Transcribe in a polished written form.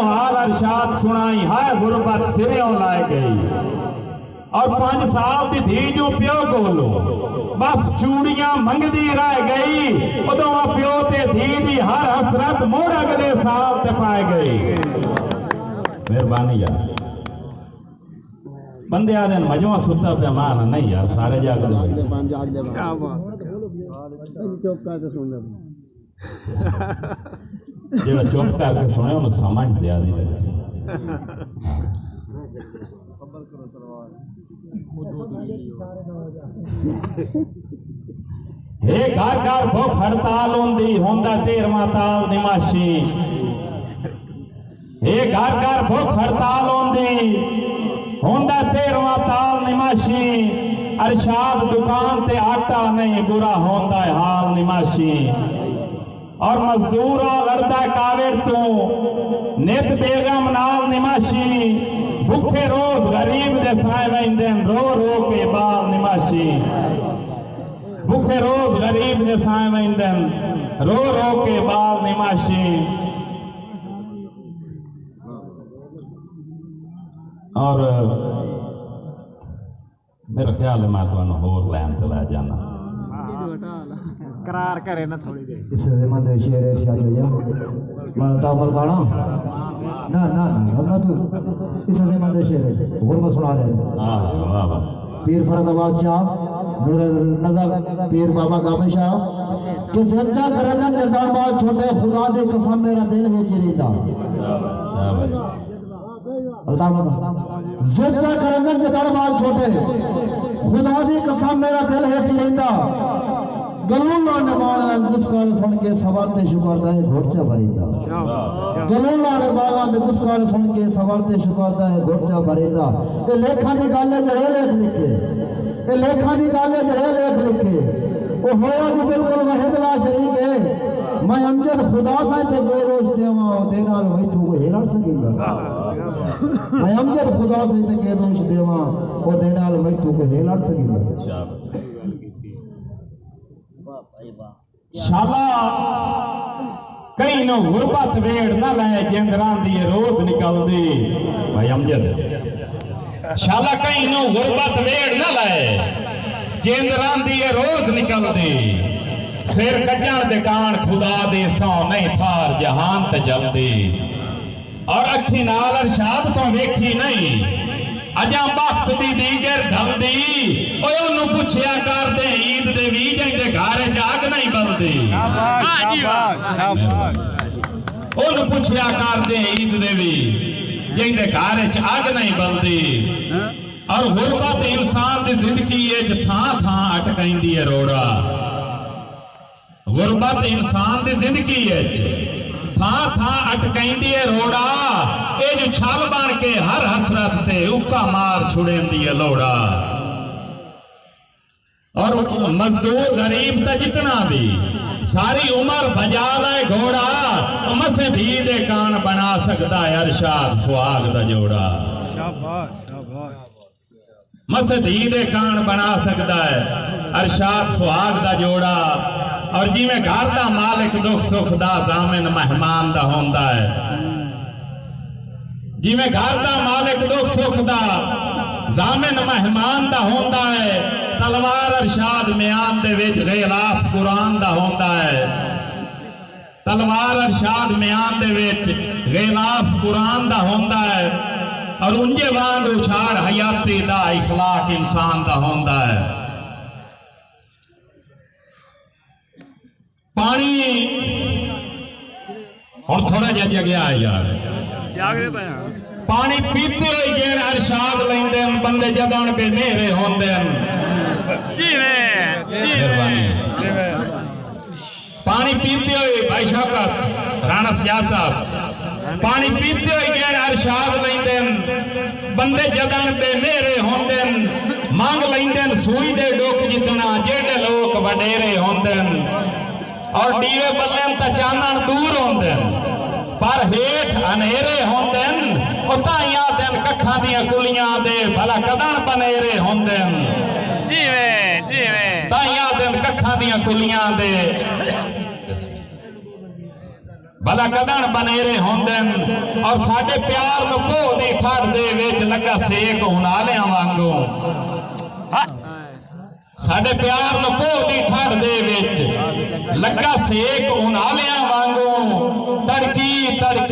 हाल अरशाद सुनाई हाय गुरबत सिरों लाए गई और 5 साल की धी जो प्यो कोलो बस चूड़ियां मंगदी रह गई उदों प्यो ते धी दी हर हसरत मोड़ अगले साल ते पाए गई। मेहरबानी यार बंदे आदे मजमा सुता पे मान नहीं यार सारे जागदे क्या बात जो चुप करके सुने उन्हें समझ ज्यादा लगे। हे घर घर भुख हड़ताल होंदी होंदा 13वां ताल निमाशी। हे घर घर भुख हड़ताल होंदी होंदा 13वां ताल निमाशी। अरशाद दुकान ते आटा नहीं बुरा होंदा हाल निमाशी। और मजदूरा लड़दा कावेर तू नित बेगम नाल निमाशी। भूखे रोज गरीब दे साए वंदन रो रो के बाल निमाशी। भूखे रोज गरीब दे साए वंदन रो रो के बाल निमाशी। और मेरा ख्याल है मैं तुहानू होर लैन ते लै जाना करार करे ना थोड़ी देर इस मत शेर इरशाद हो जा मन तामल खाना ना ना ना तू इस मत शेर और मैं सुना दे। हां वाह वाह पीर फरीदाबाद शाह नूर नजर पीर बाबा गामे शाह कि सच्चा करना निर्दान बाल छोटे खुदा दे कसम मेरा दिल है चिरीदा। सच्चा करना निर्दान बाल छोटे खुदा दी कसम मेरा दिल है चिरीदा। गलूला ने बाला दुस्कार सुन के सवारते शुकारदा है घोड़चा भरीदा। गलूला ने बाला दुस्कार सुन के सवारते शुकारदा है घोड़चा भरीदा। ये लेखा दी गल है जड़े लेख लिखे ये लेखा दी गल है जड़े लेख लिखे वो होया कि बिल्कुल वहद ला शरीक है। मैं अमजद खुदा सा ते बेरोश देवा दे नाल मैथू को हेलड़ सकींदा। मैं अमजद खुदा से ते के दोष देवा ओ दे नाल मैथू को हेलड़ सकींदा। शाला कई नो गुरबत वेड़ न लाए जिंदरां दी रोज निकलदी। भाई अमजद शाला कई नो गुरबत वेड़ न लाए जिंदरां दी रोज निकलदी। सिर कजण दे कान खुदा दे सौ नहीं थार जहान ते जल्दी। और अखी नाल अरशाद तो वेखी नहीं अजा वक्त दी दीगर ढलदी। ओए ओनू पुछया कर दे ईद दे वी जंदे घर च आग नहीं बलदी। ओनू पुछया कर दे ईद दे वी जंदे घर च आग नहीं बलदी। और गुरबत इंसान दी जिंदगी च थां थां अटकैंदी है रोड़ा। गुरबत इंसान दी जिंदगी च थां थां अटकैंदी है रोड़ा। ये जो छल बन के हर हसरत ते उक्का मार छुड़ेंदी है लोड़ा। और मजदूर गरीब तो जितना भी सारी उम्र बजा लाए घोड़ा मसे धी दे कान बना सकता है अरशाद सुहाग दा जोड़ा। मसे धी दे कान बना सकता है अरशाद सुहाग दा जोड़ा। और जिमें घर दा मालिक दुख सुख दा जामिन मेहमान दा होंदा है। जिमें घर दा मालिक दुख सुख दा जामिन मेहमान दा होंदा है। तलवार अरशाद म्यान दे विच गिलाफ कुरान दा होंदा है। तलवार अरशाद म्यान दे विच गिलाफ कुरान दा होंदा है। और उंजे वांग उछाड़ हयाती दा इखलाक इंसान दा होंदा है। पानी और थोड़ा जा जगया है यार पानी पीते हुए जेन अरशाद लेंदे बंदे जदन बेनेरे होंदे मेहरबानी। पानी पीते हुए भाई शौकत राणा सियाद साहब पानी पीते हुए जेन अरशाद लेंदे बंदे जदन बेनेरे होंदे मांग लेंदे सूई दे डोक जितना जेडे लोग वडेरे होंदे। और डीवे बल्ले तो चानन दूर होंदे पर हेठ अनेरे होंदे। ताइया दिन कट्ठा दियां कुलियां दे भला कदन बनेरे होंदे। ताइया दिन कट्ठा दियां कुलियां दे भला कदन बनेरे होंदे और साडे प्यार नूं भो दी ठड़ दे विच लगा सेक हुनालियां वांगू साडे प्यार नूं भो दी ठड़ दे विच लगा सेक हुनालियां वांगू तड़की तड़की